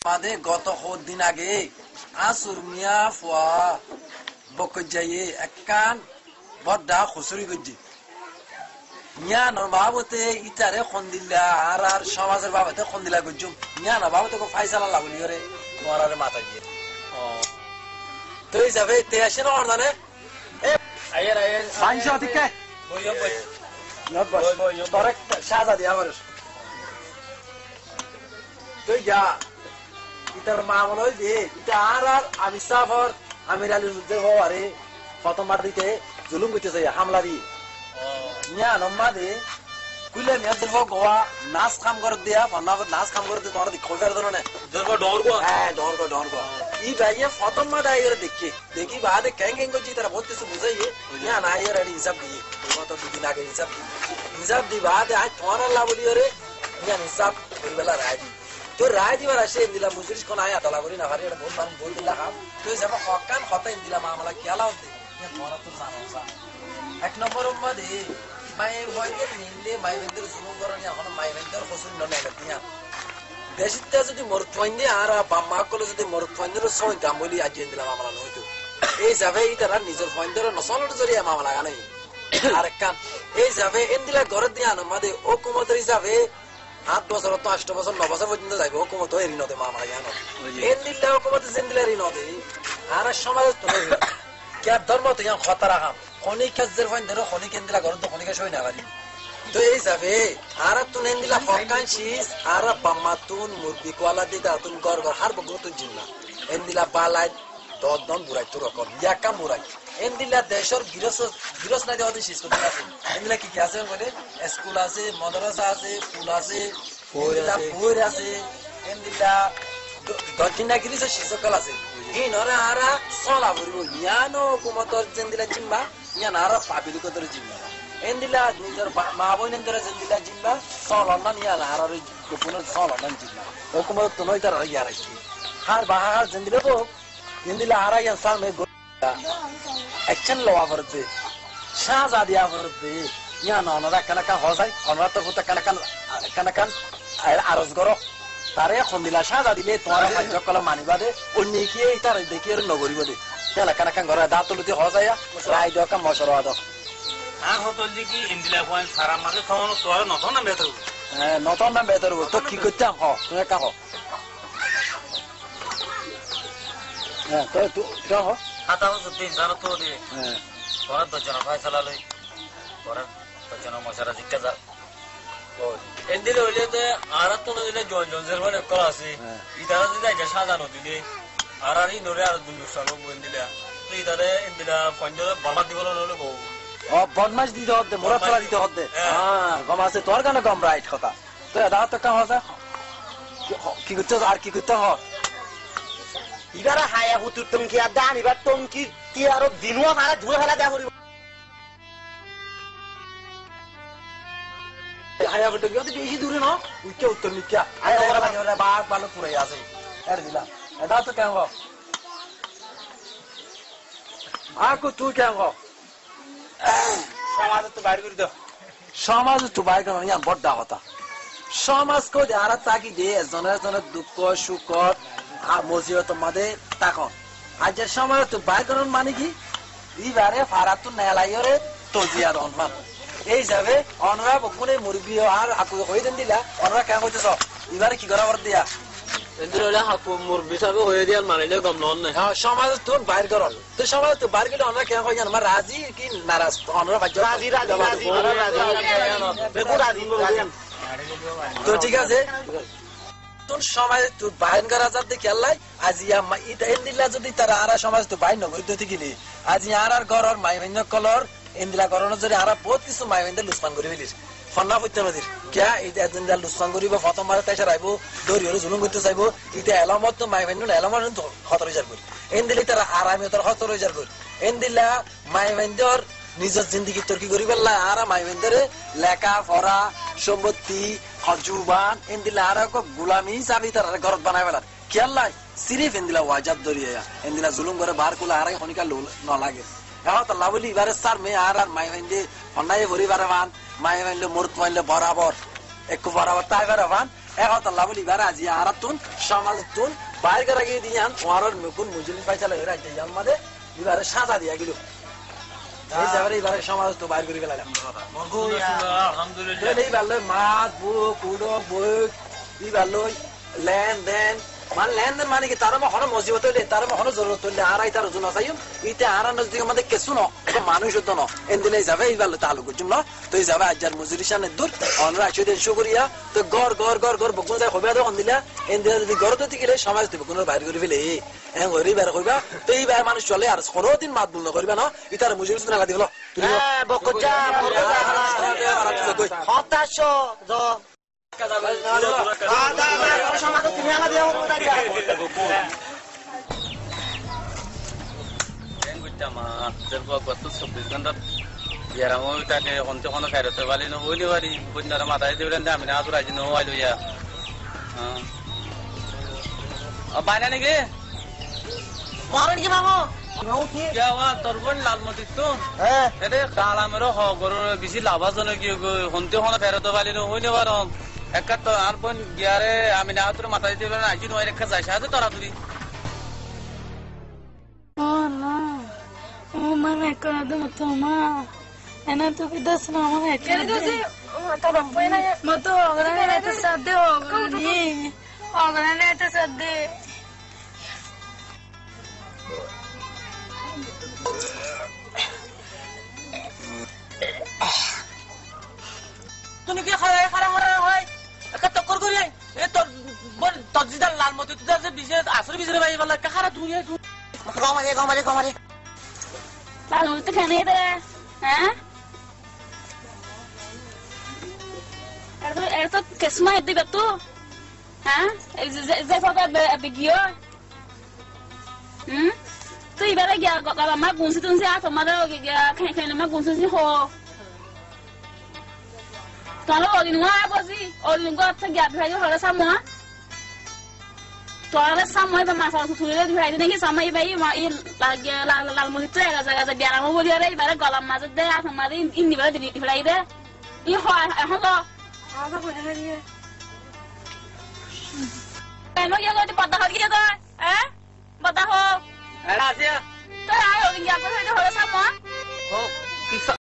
মাদে গত দিন আগে আসুর মিয়া ফুয়া বকত যাইয়ে একখান বড্ডা খুচুরি করছি মিয়ানোর বাবতে ইটারে খন্দিল্লা আর সমাজের বাবতে খন্দিলা করছুম মিয়ানোর বাবতে ফাইসালা লাগুলি করে তোমার মাথা দিয়ে তো হিসাবে তে আসে না অর্দানে আয়ের আয়ের পাঁচশো থেকে সাজা দিয়া আমার তুই যা ইতার মা মনে হয় যে এটা আর আমি সাফর আমির আলীর মধ্যে হওয়ারে প্রথমবার দিতে জুলুম করতেছে হামলা দিয়ে মিয়া নম্মা দে কুইলে মিয়া দেব গোয়া নাচ কাম করে দিয়া নাচ কাম করে তোমার দি খোঁজার ধরো না হ্যাঁ ডর গো ই ভাইয়ে প্রথমবার আইরে দেখি বাদে ক্যাং করছি তারা বহুত কিছু বুঝাইয়ে মিয়া না আইরে হিসাব দিয়ে গত দুদিন আগে হিসাব দি বাদে আজ তোমার আল্লাহ বলি রে মিয়া হিসাব বেলা রায় দি তো রায় দিবার আসে দিলা মুজরিস কোন আয়া তলা করি না ভারি এটা বহুত মানুষ বই দিলা খাম তো হিসাব হকান হতাই দিলা মামলা খেলা হতে তোরা তো জানো এক নম্বর মধ্যে মায়ে হইলে নিলে মাইবেন্দ্র জুলুম করনি এখন মাইবেন্দ্র ফসল ননে গতিয়া দেশিতে যদি মরতওয়াইনে আর বাম্মা কলে যদি মরতওয়াইনের সই কাম বলি আজ দিলাম মামলা নইতো এই যাবে ইতারা নিজের ফয়েন্দ্র নসলের জরিয়া মামলা গানে আর কান এই যাবে এন্দিলা ঘরে দিয়া আমাদের হুকুমতের হিসাবে 8 বছর তো 8 বছর 9 বছর পর্যন্ত যাইবে হুকুমত এর নদে মামলা জানো এন্দিলা হুকুমত জেন্দিলার নদে আর সমাজ তো কে ধর্ম তো ইয়া খতরা কাম খনি কাজের ফয়েন্দ্র খনি কেন্দ্রা ঘর তো খনিকে সই না পারি তো এই যাবে আর তুন এন্দিলা ফকানশিস আর বাম্মাতুন মুরগি কোয়ালা দিদা তুন গর হার বগত জিন্না এন্দিলা বালাই দন বুড়াই তোর কর ইয়াকা মুরাই এন্দিলা দেশর গিরস না দেওয়া শিস করতে আছে এন্দিলা কি কি আছে বলে স্কুল আছে মাদ্রাসা আছে স্কুল আছে বই আছে এন্দিলা দক্ষিণা গিরিস শিসকল আছে এই নরে আরা সলা ভরবো ইয়ানো কুমতর জেন্দিলা জিম্বা ইয়ান আরা পাবিলিকতর জিম্বা এন্দিলা নিজের মা বোন এন্দিলা জেন্দিলা জিম্বা সলন্দান ইয়ান আরা গোপনের সলন্দান জিম্বা হুকুমত তো নয় তার ইয়া রাখি হার বাহার জেন্দিলা বো এন্দিলা আরা ইয়ান সামনে অ্যাকশন লওয়া পড়তে শাহজাদিয়া পড়তে ইয়ান অনরা কানাকা হজাই অনরা তো ফুটা কানাকা আরজ করো তারে এখন দিলা সাজা দিলে তোমার কার্য কলা মানিবা দে অন্য কি তার দেখি আর নগরিব দে তেলা কানাকা ঘরে দাঁতলুতি হজাইয়া রাই দেওয়া কাম মশর আদ আর হতল যে কি ইন্দিলা পয়েন্ট সারা মাসে তখন তোর নতুন না বেতর হ্যাঁ নতুন না বেতর তো কি করতাম হ তুমি কা হ হ্যাঁ তো তুই হ হাতা হতো দিন জানো তো দে হ্যাঁ তোর তো জন ফয়সালা লই তোর তো জন মশারা জিজ্ঞা যা এন্দিলে হইলে তো আর তো নদিলে জনজের মানে কল আছে ইদারা যদি আগে সাজানো দিলে আর এই নরে আর দুনুসানো বন্দিলা তো ইদারে এন্দিলা পঞ্জরে বরবাদ দিবল নলে বউ ও বদমাশ দিতে হতে মোরা ফলা দিতে হতে হ্যাঁ গম আছে তোর গানে গম রাইট কথা তো দাও তো কাম হসা কি করতে আর কি করতে হ ইবারা হায়া হুতুর তুমি কি আর দান এবার তুমি কি আর দিনুয়া মারা ধুয়ে ফেলা দেয়া করিব হায়া বলতে কি বেশি দূরে না উচ্চ উত্তর নিকা আরে বাঘ ভালো পুরাই আছে এর দিলা এটা তো কেন আকু তুই কেন সমাজ তো বাইরে করে দাও সমাজ তো বাইরে করে না বড় কথা সমাজ কো আর তাকি দে জনের দুঃখ সুখ আর মজিয়ত মধ্যে তাকন আজ সমাজ তো বাইরে করে মানে কি ইবারে ফারাত তো নেলাইরে তো জিয়ার অনমান এই যাবে অনরা বকুনে মুরগি আর আকু হয়ে দেন দিলা অনরা কেন হইতেছ এবারে কি করা বর দিয়া এন্দিলে হাকু মুরগি সাবে হয়ে দিয়ার মানিলে গম নন না হ্যাঁ সমাজ তো বাইরে করল তো সমাজ তো বাইরে গেলে অনরা কেন হয় আমার রাজি কি নারাজ অনরা বাজ্য রাজি তো ঠিক আছে তোর সমাজ তো বাইন করা যাতে খেলাই আজ ইটা এন্দিলা যদি তারা আর সমাজ তো বাইন নগরী তো গেলি আজ আর ঘরের মাইবেন্য কলর এন্দিলা করোনা যদি আর বহুত কিছু মাইবেন্দ্র লুসমান করে ফেলিস ফন্না করতে নদীর কিয়া এটা এদিনটা লুসমান করিব প্রথমবার তাই আইব দৌড়ি হলে জুলুম করতে চাইব এটা এলামত তো মাইবেন্দ্র এলামত তো 17,000 করে এন্দিলি তারা আরামে তোর 17,000 করে এন্দিলা মাইবেন্দ্র নিজের জিন্দগি তর্কি করি পেলা আর মাইবেন্দ্রে লেখা পড়া সম্পত্তি হজুবান এন্দিলা আর গুলামি চাবি তার ঘরত বানাই পেলার খেয়াল লাই সিরিফ এন্দিলা ওয়াজাব ধরিয়া এন্দিলা জুলুম করে বার কুলা আর খনিকা ন লাগে এখন তো লাভলি এবারে স্যার মেয়ে আর মাইবেন্দ্রে অন্যায় ভরি বারে মান মাইবেন্দ্রে মুরত মাইলে বরাবর একটু বরাবর তাই বারে মান আল্লাহ বলি এবার আজি আরাতুন সমাজতুন বাইর করে গিয়ে দিয়ান ওয়ারর মুকুন মুজলিম পয়সা লাগে রাজ্য জানমাদে এবারে সাজা দিয়া গেল এই যাবারে এবারে সমাজ তো বাইর করে গেলাম আলহামদুলিল্লাহ এই ভালো মাছ বুক কুড়ো বুক এই ভালো লেনদেন মানে লেনদেন মানে কি তার হন মজিবত হইলে তার হন জরুরত হইলে আর তার ওজন আসাইম ইতে আর নজদিক আমাদের কিছু ন মানুষ হতো না এদিনে যাবে এই ভালো তালুক জুম না তো এই যাবে আজার মজুরি সামনে দূর অনরা একশো শুকরিয়া তো গড় গড় গড় গড় বকুন যায় হইবা তখন দিলা এদিনে যদি গড় তো গেলে সমাজ তুমি কোনো বাইর করে ফেলে হ্যাঁ ঘরে বের করবা তো এই বার মানুষ চলে আর কোনোদিন মাত ভুল না করবা না ইতার মজুরি শুনে লাগা দিল বকজা হতাশ গত 24 ঘন্টা বিয়ারাম তাকে হন্তে কোনো খাইতে পারি না হইলে পারি বন্যার মাথায় দিবেন আমি না আজ রাজি নইলো ইয়া বাইনা নাকি মারণ কি মামু তোর বোন লালমতি তো এতে কালামের হগর বেশি লাভজনক হন্তে কোনো ফেরতে পারি না হইলে পারম একটা তো আর বোন গিয়ারে আমি না তোর মাথায় দিবেন আজি নয় রেখা যাই সাথে তাড়াতাড়ি Mana kena tu mama, enak tu kita senang mana kena tu. Mata bampu ni. Mata orang ni itu sadde orang ni, orang ni itu sadde. Tu ni kaya khara mara hoy, akat tokor kori ay. Tor bon tajidal lal moti tu dah se bisnes asur bisnes bayi bala khara tu ye tu. Kamari. Lalu tu kena itu, ha? Itu kesma itu betul, ha? Zefah begiyo, tu ibarat dia kalau mak gunsi tu siapa, atau mana dia kain mak gunsi si ho. Kalau orang ni apa sih? Orang ni apa dia berhari hari sama. Soalnya sama itu masalah susunya di hari ini sama ibu lagi lalu itu ya kata biar kamu boleh ada ibarat kalau masuk deh sama ini ibarat di hari deh ini apa boleh hari ya kamu yang ada patah hari itu patah ho Ada sih tuh ayo ini apa itu hari sama oh kisah